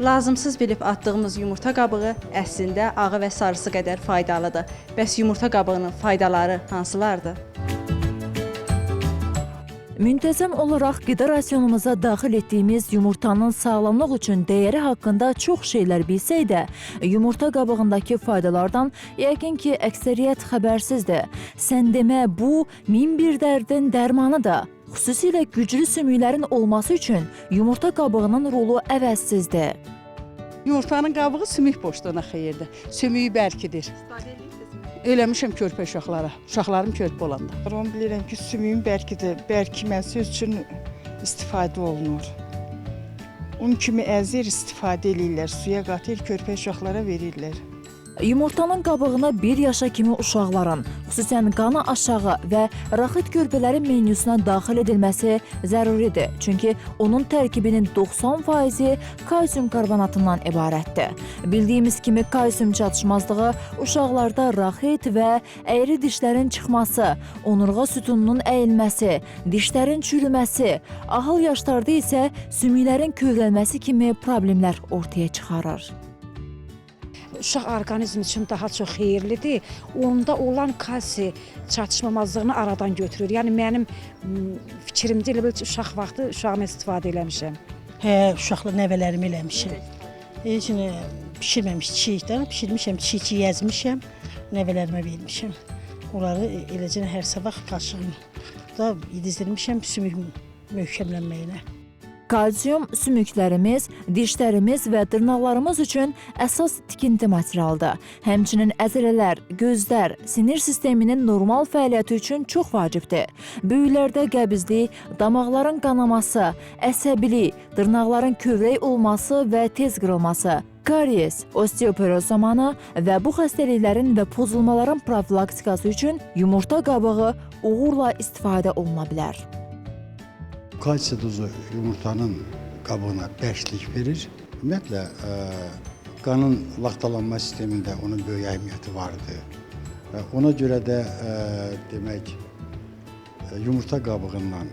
Lazımsız bilib atdığımız yumurta qabığı əslində ağı və sarısı qədər faydalıdır. Bəs yumurta qabığının faydaları hansılardır? Müntəzəm olaraq qida rasionumuza daxil etdiyimiz yumurtanın sağlamlıq üçün dəyəri haqqında çox şeylər bilsək də, yumurta qabığındakı faydalardan yəqin ki, əksəriyyət xəbərsizdir. Sən demə, bu min bir dərdin dərmanı da. Xüsusilə güclü sümüklərin olması üçün yumurta qabığının rolu əvəzsizdir. Yumurtanın qabığı sümük boşluğuna xeyirdir. Sümüyü bərkidir. Eləmişəm körpə uşaqlara. Uşaqlarım körpə olanda. Onu bilirəm ki, sümüyün bərkidir. Bərkiməsi üçün istifadə olunur. Un kimi əzir istifadə edirlər. Suya qatır, körpə uşaqlara verirlər. Yumurtanın qabığına 1 yaşa kimi uşaqların, xüsusən qanı aşağı və raxit körpələrin menyusuna daxil edilməsi zəruridir. Çünki onun tərkibinin 90%-i kalsium karbonatından ibarətdir. Bildiyimiz kimi kalsium çatışmazlığı uşaqlarda raxit və əyri dişlərin çıxması, onurğa sütununun əyilməsi, dişlərin çürüməsi, ahıl yaşlarda isə sümüklərin kövrəlməsi kimi problemlər ortaya çıxarır. Uşaq orqanizm üçün daha çox xeyirlidir. Onda olan kalsi çatışmamazlığını aradan götürür. Yəni mənim fikrimdə elə bil uşaq vaxtı uşağıma istifadə eləmişəm. Uşaqla nəvələrimi eləmişəm. Heç nə bişirməmiş çiğdən, bişirmişəm, çiğ yazmışam, nəvələrimə vermişəm. Onları eləcə hər sabah qaşığımda dizdirmişəm sümük möhkəmlənməyinə. Kalsium sümüklərimiz, dişlərimiz və dırnaqlarımız üçün əsas tikinti materialıdır. Həmçinin əzələlər, gözlər, sinir sisteminin normal fəaliyyəti üçün çox vacibdir. Böyüklərdə qəbizlik, damaqların qanaması, əsəbilik, dırnaqların kövrək olması və tez qırılması, karies, osteoporoz zamanı və bu xəstəliklərin və pozulmaların profilaktikası üçün yumurta qabığı uğurla istifadə oluna bilər. Kalsium dozu yumurtanın qabığına bərklik verir. Ümumiyyətlə, qanın laxtalanma sistemində onun böyük əhəmiyyəti vardır. Ona görə də demək, yumurta qabığından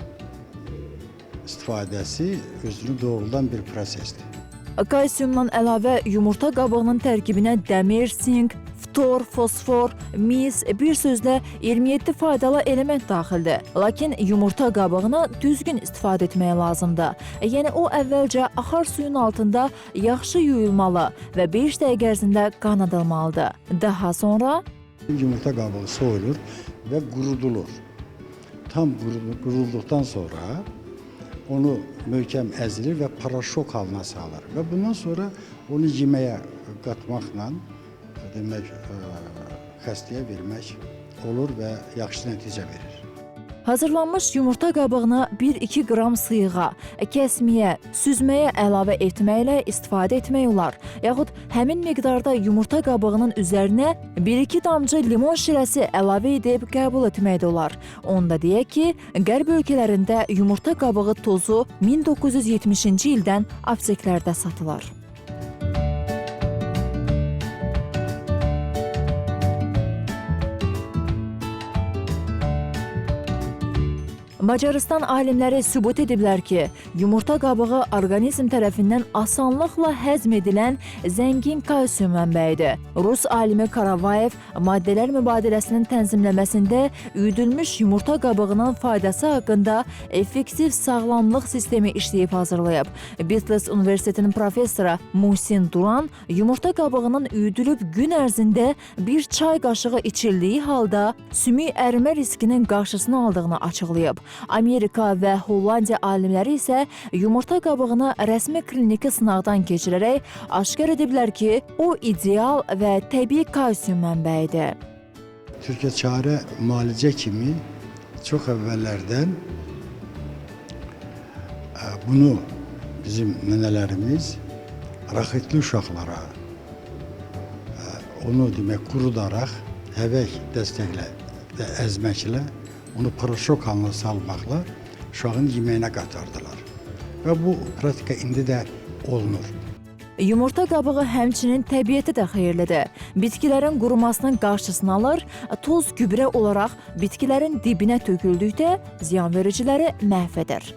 istifadəsi özünü doğrudan bir prosesdir. Kalsiumdan əlavə yumurta qabığının tərkibinə dəmir, sink, ftor, fosfor, mis, bir sözlə 27 faydalı element daxildir. Lakin yumurta qabığına düzgün istifadə etmək lazımdır. Yəni o əvvəlcə axar suyun altında yaxşı yuyulmalı və 5 dəqiqə ərzində qaynadılmalıdır. Daha sonra yumurta qabığı soyulur və qurudulur. Tam qurulduqdan sonra onu möhkəm əzilir və paraşok halına salır. Və bundan sonra onu yeməyə qatmaqla demək, xəstəyə vermək olur və yaxşı nəticə verir. Hazırlanmış yumurta qabığını 1-2 qram sıyığa, kəsməyə, süzməyə əlavə etməklə istifadə etmək olar. Yaxud həmin miqdarda yumurta qabığının üzərinə 1-2 damcı limon şirəsi əlavə edib qəbul etmək də olar. Onda deyək ki, qərb ölkələrində yumurta qabığı tozu 1970-ci ildən apteklərdə satılır. Macarıstan alimləri sübut ediblər ki, yumurta qabığı orqanizm tərəfindən asanlıqla həzm edilən zəngin kalsium mənbəyidir. Rus alimi Karavayev maddələr mübadiləsinin tənzimləməsində üyüdülmüş yumurta qabığının faydası haqqında effektiv sağlamlıq sistemi işləyib hazırlayıb. Bitlis Universitetinin professoru Muhsin Duran yumurta qabığının üyüdülüb gün ərzində bir çay qaşığı içildiyi halda sümük ərimə riskinin qarşısını aldığını açıqlayıb. Amerika və Hollandiya alimləri isə yumurta qabığını rəsmi kliniki sınaqdan keçirərək aşkar ediblər ki, o ideal və təbii kalsium mənbəyidir. Türkiyə çarə müalicə kimi çox əvvəllərdən bunu bizim nənələrimiz raxitli uşaqlara onu demək qurudaraq həvək dəstəklə və əzməklə onu paraşok halına salmaqla uşağın yeməyinə qatardılar. Və bu pratika indi də olunur. Yumurta qabığı həmçinin təbiətə də xeyirlidir. Bitkilərin qurumasının qarşısını alır, toz gübrə olaraq bitkilərin dibinə töküldükdə ziyanvericiləri məhv edir.